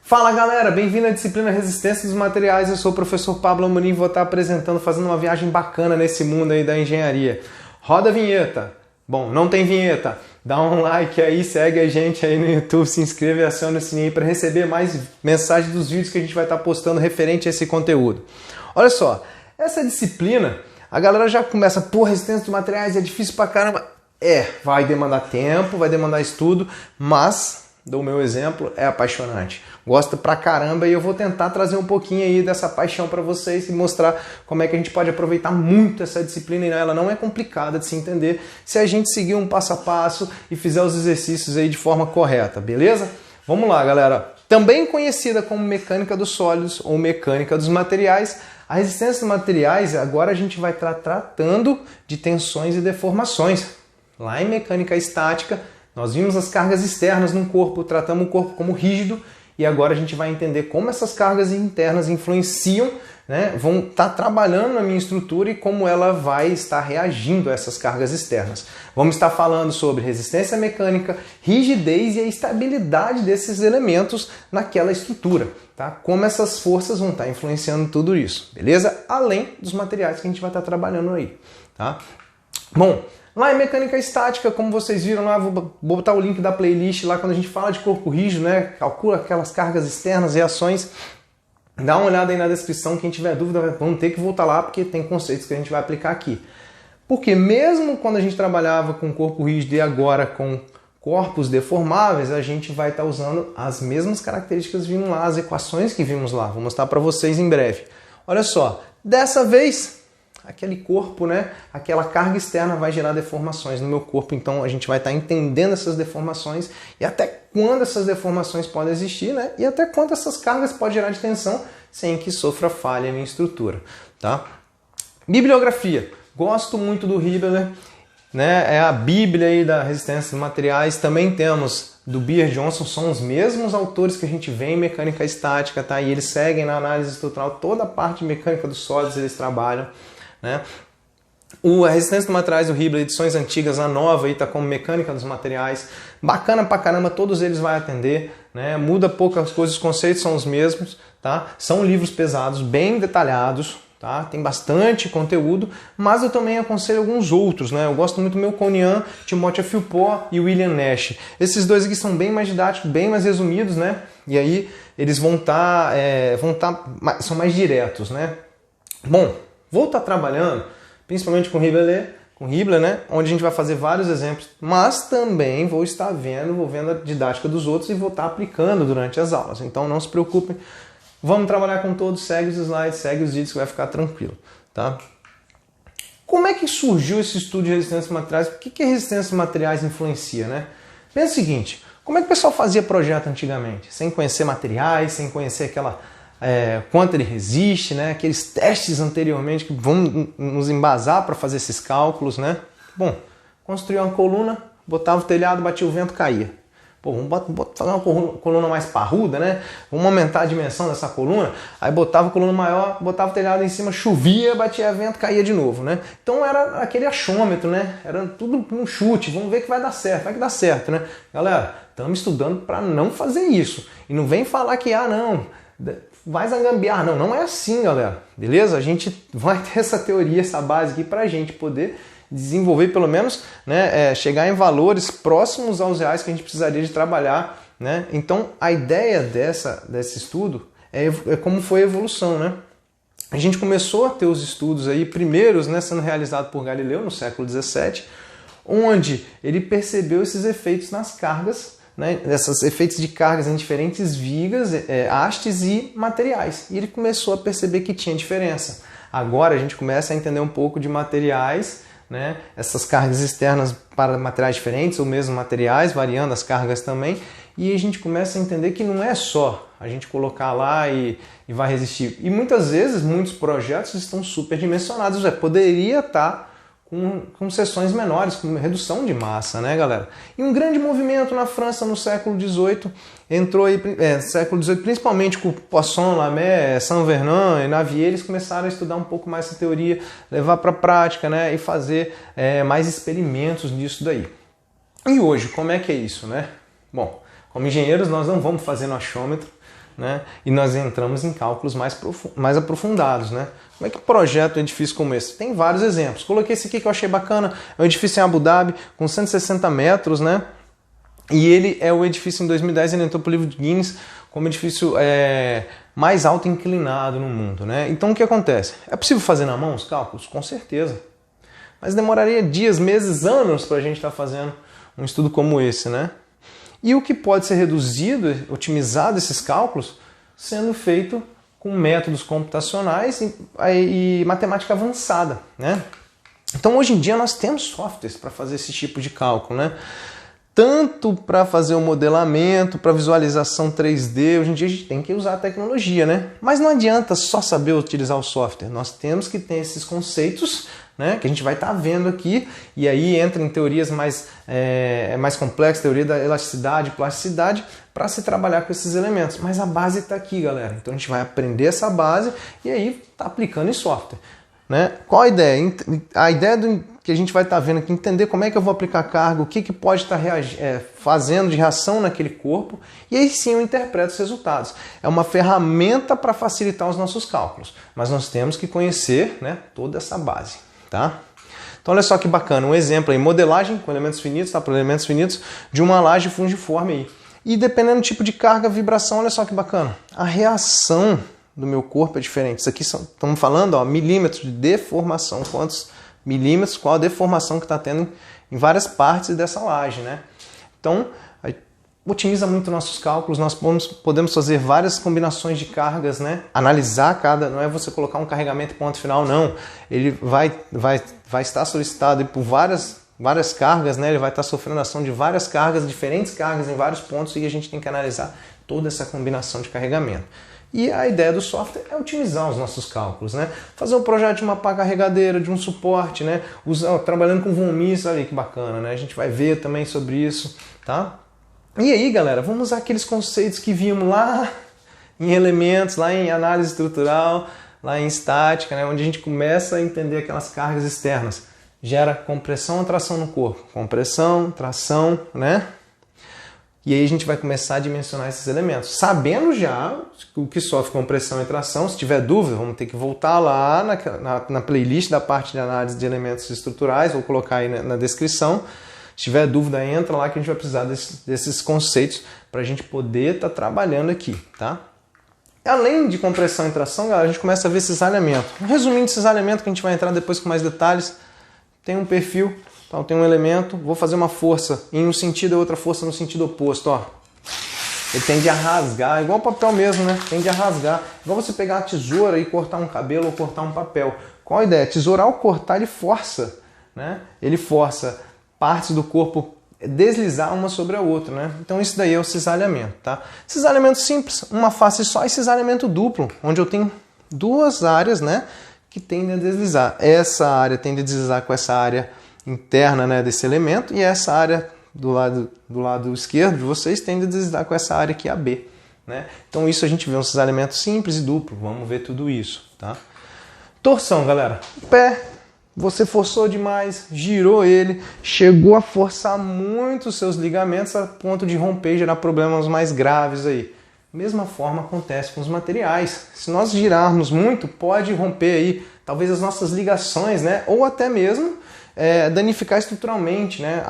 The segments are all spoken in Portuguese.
Fala galera, bem-vindo à disciplina Resistência dos Materiais. Eu sou o professor Pablo Amorim e vou estar apresentando, fazendo uma viagem bacana nesse mundo aí da engenharia. Roda a vinheta. Bom, não tem vinheta. Dá um like aí, segue a gente aí no YouTube, se inscreve e aciona o sininho para receber mais mensagens dos vídeos que a gente vai estar postando referente a esse conteúdo. Olha só, essa disciplina, a galera já começa, pô, resistência dos materiais é difícil pra caramba. Vai demandar tempo, vai demandar estudo, mas, dou o meu exemplo, é apaixonante. Gosta pra caramba e eu vou tentar trazer um pouquinho aí dessa paixão para vocês e mostrar como é que a gente pode aproveitar muito essa disciplina e ela não é complicada de se entender se a gente seguir um passo a passo e fizer os exercícios aí de forma correta, beleza? Vamos lá, galera. Também conhecida como mecânica dos sólidos ou mecânica dos materiais, a resistência dos materiais, agora a gente vai estar tratando de tensões e deformações. Lá em mecânica estática, nós vimos as cargas externas no corpo, tratamos o corpo como rígido e agora a gente vai entender como essas cargas internas influenciam, né, vão estar trabalhando na minha estrutura e como ela vai estar reagindo a essas cargas externas. Vamos estar falando sobre resistência mecânica, rigidez e a estabilidade desses elementos naquela estrutura, tá? Como essas forças vão estar influenciando tudo isso, beleza? Além dos materiais que a gente vai estar trabalhando aí, tá? Bom, lá em mecânica estática, como vocês viram lá, vou botar o link da playlist lá quando a gente fala de corpo rígido, né? Calcula aquelas cargas externas, reações. Dá uma olhada aí na descrição, quem tiver dúvida, vamos ter que voltar lá porque tem conceitos que a gente vai aplicar aqui. Porque mesmo quando a gente trabalhava com corpo rígido e agora com corpos deformáveis, a gente vai estar usando as mesmas características que vimos lá, as equações que vimos lá. Vou mostrar para vocês em breve. Olha só, dessa vez aquele corpo, né, aquela carga externa vai gerar deformações no meu corpo, então a gente vai estar entendendo essas deformações e até quando essas deformações podem existir, né, e até quanto essas cargas podem gerar de tensão sem que sofra falha a minha estrutura, tá? Bibliografia. Gosto muito do Hibbeler, né, é a bíblia aí da resistência dos materiais. Também temos do Beer Johnson, são os mesmos autores que a gente vê em mecânica estática, tá? E eles seguem na análise estrutural toda a parte de mecânica dos sólidos, eles trabalham, né? A resistência dos materiais do Hibbeler, edições antigas, a nova está como mecânica dos materiais, bacana pra caramba, todos eles vai atender, né? Muda poucas coisas, os conceitos são os mesmos, tá? São livros pesados, bem detalhados, tá? Tem bastante conteúdo, mas eu também aconselho alguns outros, né? Eu gosto muito do Melconian, Timothy Philpott e William Nash. Esses dois aqui são bem mais didáticos, bem mais resumidos, né? E aí eles são mais diretos, né? Bom, vou estar trabalhando principalmente com Hibbeler, né? Onde a gente vai fazer vários exemplos, mas também vou vendo a didática dos outros e vou estar aplicando durante as aulas. Então não se preocupem, vamos trabalhar com todos, segue os slides, segue os vídeos que vai ficar tranquilo, tá? Como é que surgiu esse estudo de resistência de materiais? O que a resistência de materiais influencia, né? Pensa o seguinte, como é que o pessoal fazia projeto antigamente? Sem conhecer materiais, sem conhecer aquela quanto ele resiste, né? Aqueles testes anteriormente que vão nos embasar para fazer esses cálculos, né? Bom, construía uma coluna, botava o telhado, batia o vento, caía. Pô, vamos fazer uma coluna mais parruda, né? Vamos aumentar a dimensão dessa coluna. Aí botava a coluna maior, botava o telhado em cima, chovia, batia vento, caía de novo, né? Então era aquele achômetro, né? Era tudo um chute, vamos ver que vai dar certo, vai que dá certo, né? Galera, estamos estudando para não fazer isso. E não vem falar que, não, vai zambiar. Não, não é assim, galera. Beleza? A gente vai ter essa teoria, essa base aqui para a gente poder desenvolver, pelo menos, né, chegar em valores próximos aos reais que a gente precisaria de trabalhar, né? Então, a ideia desse estudo é como foi a evolução, né? A gente começou a ter os estudos aí primeiros, né, sendo realizados por Galileu no século XVII, onde ele percebeu esses efeitos nas cargas, né, esses efeitos de cargas em diferentes vigas, hastes e materiais. E ele começou a perceber que tinha diferença. Agora a gente começa a entender um pouco de materiais, né, essas cargas externas para materiais diferentes ou mesmo materiais, variando as cargas também. E a gente começa a entender que não é só a gente colocar lá e vai resistir. E muitas vezes, muitos projetos estão superdimensionados. Poderia estar com seções menores, com redução de massa, né, galera? E um grande movimento na França no século XVIII, entrou aí, século XVIII, principalmente com Poisson, Lamé, Saint-Venant e Navier, eles começaram a estudar um pouco mais essa teoria, levar para a prática, né, e fazer mais experimentos nisso daí. E hoje, como é que é isso, né? Bom, como engenheiros, nós não vamos fazer no achômetro, né? E nós entramos em cálculos mais aprofundados, né? Como é que projeta um edifício como esse? Tem vários exemplos. Coloquei esse aqui que eu achei bacana, é um edifício em Abu Dhabi com 160 metros, né? E ele é o edifício, em 2010, ele entrou para o livro de Guinness como edifício mais alto inclinado no mundo, né? Então o que acontece? É possível fazer na mão os cálculos? Com certeza. Mas demoraria dias, meses, anos para a gente estar fazendo um estudo como esse, né? E o que pode ser reduzido, otimizado esses cálculos, sendo feito com métodos computacionais e matemática avançada, né? Então hoje em dia nós temos softwares para fazer esse tipo de cálculo, né? Tanto para fazer o modelamento, para visualização 3D, hoje em dia a gente tem que usar a tecnologia, né? Mas não adianta só saber utilizar o software, nós temos que ter esses conceitos, né, que a gente vai estar vendo aqui, e aí entra em teorias mais complexas, teoria da elasticidade, plasticidade, para se trabalhar com esses elementos. Mas a base está aqui, galera. Então a gente vai aprender essa base e aí está aplicando em software. Né? Qual a ideia? A ideia que a gente vai estar vendo aqui, entender como é que eu vou aplicar carga, o que pode estar fazendo de reação naquele corpo, e aí sim eu interpreto os resultados. É uma ferramenta para facilitar os nossos cálculos, mas nós temos que conhecer, né, toda essa base. Tá? Então olha só que bacana, um exemplo aí, modelagem com elementos finitos, tá? Por elementos finitos, de uma laje fungiforme aí. E dependendo do tipo de carga, vibração, olha só que bacana. A reação do meu corpo é diferente. Isso aqui estamos falando, ó, milímetros de deformação. Quantos milímetros, qual a deformação que está tendo em várias partes dessa laje, né? Então, otimiza muito nossos cálculos, nós podemos fazer várias combinações de cargas, né? Analisar cada, não é você colocar um carregamento ponto final, não. Ele vai estar solicitado por várias cargas, né? Ele vai estar sofrendo ação de várias cargas, diferentes cargas em vários pontos, e a gente tem que analisar toda essa combinação de carregamento. E a ideia do software é otimizar os nossos cálculos, né? Fazer um projeto de uma pá carregadeira, de um suporte, né? Trabalhando com VOMIS, olha que bacana, né? A gente vai ver também sobre isso, tá? E aí, galera, vamos usar aqueles conceitos que vimos lá em elementos, lá em análise estrutural, lá em estática, né? Onde a gente começa a entender aquelas cargas externas. Gera compressão ou tração no corpo? Compressão, tração, né? E aí a gente vai começar a dimensionar esses elementos. Sabendo já o que sofre compressão e tração, se tiver dúvida, vamos ter que voltar lá na playlist da parte de análise de elementos estruturais, vou colocar aí na descrição. Se tiver dúvida, entra lá que a gente vai precisar desses conceitos para a gente poder estar trabalhando aqui, tá? Além de compressão e tração, galera, a gente começa a ver cisalhamento. Resumindo esse cisalhamento, que a gente vai entrar depois com mais detalhes, tem um perfil. Então tem um elemento, vou fazer uma força em um sentido e outra força no sentido oposto, ó. Ele tende a rasgar, igual o papel mesmo, né? Tende a rasgar. Igual você pegar a tesoura e cortar um cabelo ou cortar um papel. Qual a ideia? Tesourar ao cortar, ele força, né? Ele força partes do corpo deslizar uma sobre a outra, né? Então isso daí é o cisalhamento, tá? Cisalhamento simples, uma face só, e cisalhamento duplo, onde eu tenho duas áreas, né, que tendem a deslizar. Essa área tende a deslizar com essa área interna, né, desse elemento, e essa área do lado esquerdo de vocês tende a deslizar com essa área aqui, a B, né? Então isso a gente vê um cisalhamento simples e duplo, vamos ver tudo isso, tá? Torção, galera. O pé, você forçou demais, girou ele, chegou a forçar muito os seus ligamentos a ponto de romper e gerar problemas mais graves aí. Mesma forma acontece com os materiais. Se nós girarmos muito, pode romper aí talvez as nossas ligações, né? Ou até mesmo danificar estruturalmente, né?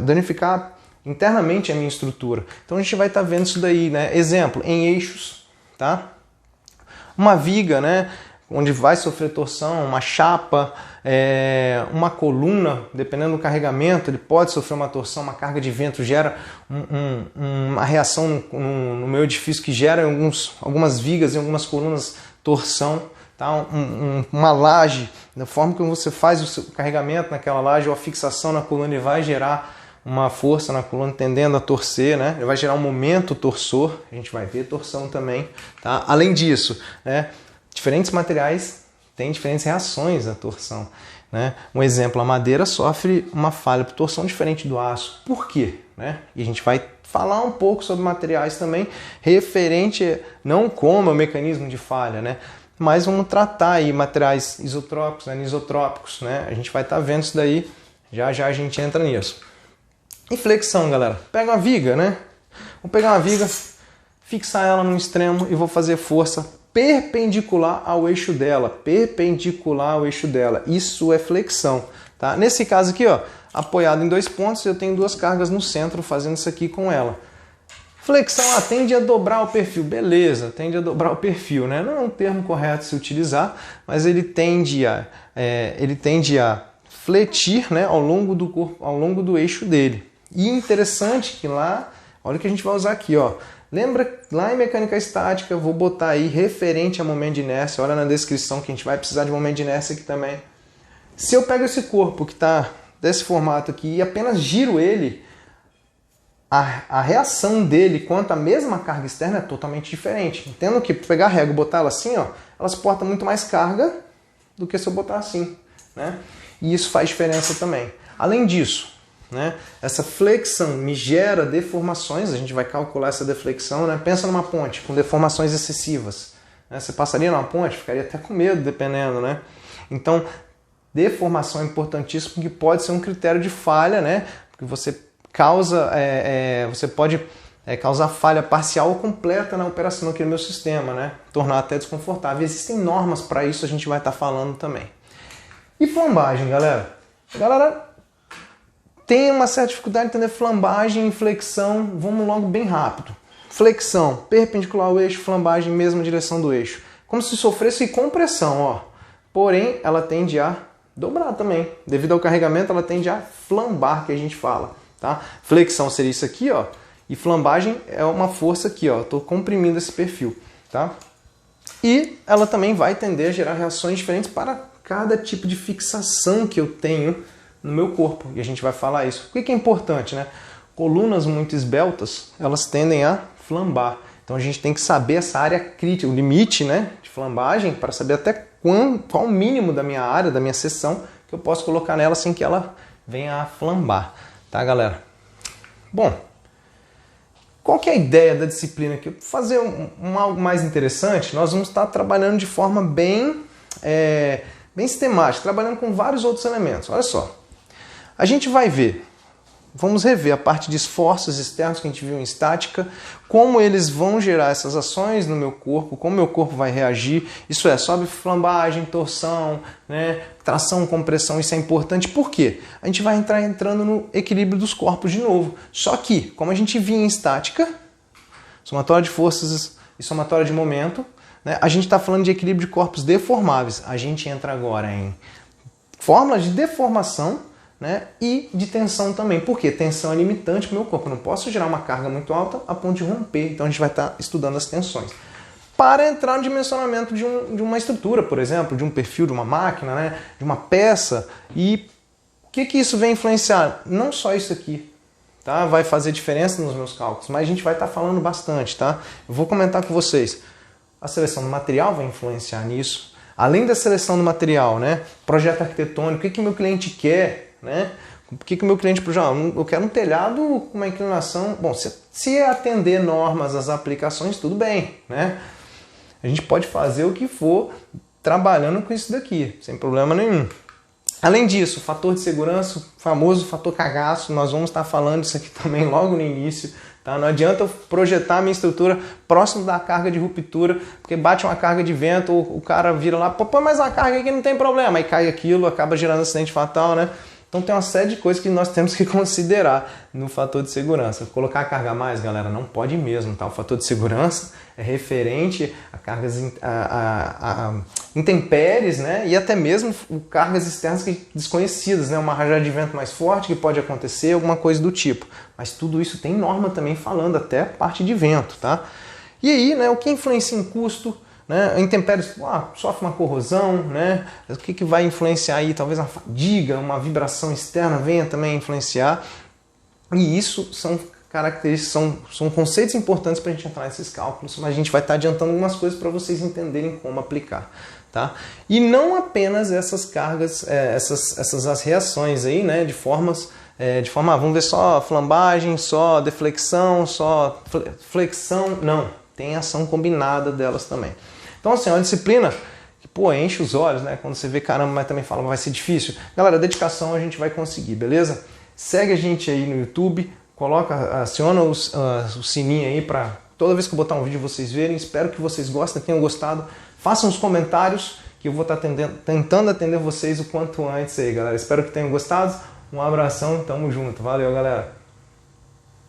Danificar internamente a minha estrutura. Então a gente vai estar vendo isso daí, né? Exemplo, em eixos, tá? Uma viga, né, onde vai sofrer torção, uma chapa, uma coluna, dependendo do carregamento, ele pode sofrer uma torção, uma carga de vento gera uma reação no meu edifício que gera algumas vigas e algumas colunas torção, tá? Uma laje, da forma que você faz o seu carregamento naquela laje ou a fixação na coluna, ele vai gerar uma força na coluna tendendo a torcer, né? Ele vai gerar um momento torsor, a gente vai ver torção também, tá? Além disso, né, diferentes materiais têm diferentes reações à torção, né? Um exemplo, a madeira sofre uma falha por torção diferente do aço. Por quê? Né? E a gente vai falar um pouco sobre materiais também, referente não como é o mecanismo de falha, né? Mas vamos tratar aí materiais isotrópicos, anisotrópicos, né? A gente vai estar vendo isso daí, já já a gente entra nisso. E flexão, galera. Pega uma viga, né? Vou pegar uma viga, fixar ela no extremo e vou fazer força perpendicular ao eixo dela, perpendicular ao eixo dela. Isso é flexão, tá? Nesse caso aqui, ó, apoiado em 2 pontos, eu tenho 2 cargas no centro fazendo isso aqui com ela. Flexão tende a dobrar o perfil, beleza, tende a dobrar o perfil, né? Não é um termo correto se utilizar, mas ele tende a fletir, né, ao longo do corpo, ao longo do eixo dele. E interessante que lá, olha o que a gente vai usar aqui, ó. Lembra, lá em mecânica estática, vou botar aí referente a momento de inércia, olha na descrição que a gente vai precisar de momento de inércia aqui também. Se eu pego esse corpo que está desse formato aqui e apenas giro ele, a reação dele quanto à mesma carga externa é totalmente diferente. Entendo que pegar a régua e botar ela assim, ó, ela suporta muito mais carga do que se eu botar assim, né? E isso faz diferença também. Além disso, né, essa flexão me gera deformações, a gente vai calcular essa deflexão, né? Pensa numa ponte com deformações excessivas, né? Você passaria numa ponte, ficaria até com medo, dependendo, né? Então, deformação é importantíssimo, porque pode ser um critério de falha, né? Porque você pode causar falha parcial ou completa na operação daquele meu sistema, né? Tornar até desconfortável. Existem normas para isso, a gente vai estar falando também. E flambagem, galera? A galera tem uma certa dificuldade de entender flambagem e flexão. Vamos logo bem rápido. Flexão, perpendicular ao eixo, flambagem, mesma direção do eixo. Como se sofresse compressão, ó. Porém, ela tende a dobrar também. Devido ao carregamento, ela tende a flambar, que a gente fala. Tá? Flexão seria isso aqui, ó, e flambagem é uma força aqui, ó, estou comprimindo esse perfil, tá? E ela também vai tender a gerar reações diferentes para cada tipo de fixação que eu tenho no meu corpo, e a gente vai falar isso. O que é importante, né? Colunas muito esbeltas, elas tendem a flambar, então a gente tem que saber essa área crítica, o limite, né, de flambagem, para saber até qual o mínimo da minha área, da minha seção, que eu posso colocar nela sem que ela venha a flambar. Tá, galera? Bom, qual que é a ideia da disciplina aqui? Fazer algo mais interessante, nós vamos estar trabalhando de forma bem sistemática, trabalhando com vários outros elementos. Olha só, a gente vai ver, vamos rever a parte de esforços externos que a gente viu em estática, como eles vão gerar essas ações no meu corpo, como meu corpo vai reagir, isso é, sobe flambagem, torção, né, tração, compressão, isso é importante, por quê? A gente vai entrando no equilíbrio dos corpos de novo, só que, como a gente viu em estática, somatória de forças e somatória de momento, né, a gente está falando de equilíbrio de corpos deformáveis, a gente entra agora em fórmulas de deformação, né, e de tensão também. Por quê? Tensão é limitante para o meu corpo. Eu não posso gerar uma carga muito alta a ponto de romper. Então a gente vai estar estudando as tensões. Para entrar no dimensionamento de uma estrutura, por exemplo, de um perfil de uma máquina, né, de uma peça. E o que isso vem influenciar? Não só isso aqui, tá? Vai fazer diferença nos meus cálculos, mas a gente vai estar falando bastante, tá? Eu vou comentar com vocês. A seleção do material vai influenciar nisso. Além da seleção do material, né, projeto arquitetônico, o que meu cliente quer, né? Por que o meu cliente, eu quero um telhado com uma inclinação... Bom, se atender normas às aplicações, tudo bem, né? A gente pode fazer o que for trabalhando com isso daqui, sem problema nenhum. Além disso, fator de segurança, o famoso fator cagaço, nós vamos estar falando isso aqui também logo no início. Tá? Não adianta eu projetar a minha estrutura próximo da carga de ruptura, porque bate uma carga de vento, o cara vira lá, põe mais uma carga aqui, não tem problema, aí cai aquilo, acaba gerando acidente fatal, né? Então tem uma série de coisas que nós temos que considerar no fator de segurança. Colocar a carga a mais, galera, não pode mesmo, tá? O fator de segurança é referente a cargas a intempéries, né? E até mesmo cargas externas desconhecidas, né? Uma rajada de vento mais forte que pode acontecer, alguma coisa do tipo. Mas tudo isso tem norma também falando, até parte de vento, tá? E aí, né, o que influencia em custo? Né? Intempéries, sofre uma corrosão, né? O que vai influenciar aí? Talvez uma fadiga, uma vibração externa venha também influenciar. E isso são características, são conceitos importantes para a gente entrar nesses cálculos, mas a gente vai estar adiantando algumas coisas para vocês entenderem como aplicar. Tá? E não apenas essas cargas, essas reações aí, né? De forma, vamos ver só flambagem, só deflexão, só flexão, não. Tem ação combinada delas também. Então, assim, é uma disciplina que, pô, enche os olhos, né? Quando você vê, caramba, mas também fala, vai ser difícil. Galera, dedicação a gente vai conseguir, beleza? Segue a gente aí no YouTube, aciona o sininho aí para toda vez que eu botar um vídeo vocês verem. Espero que vocês gostem, tenham gostado. Façam os comentários que eu vou estar tentando atender vocês o quanto antes aí, galera. Espero que tenham gostado. Um abração, tamo junto. Valeu, galera.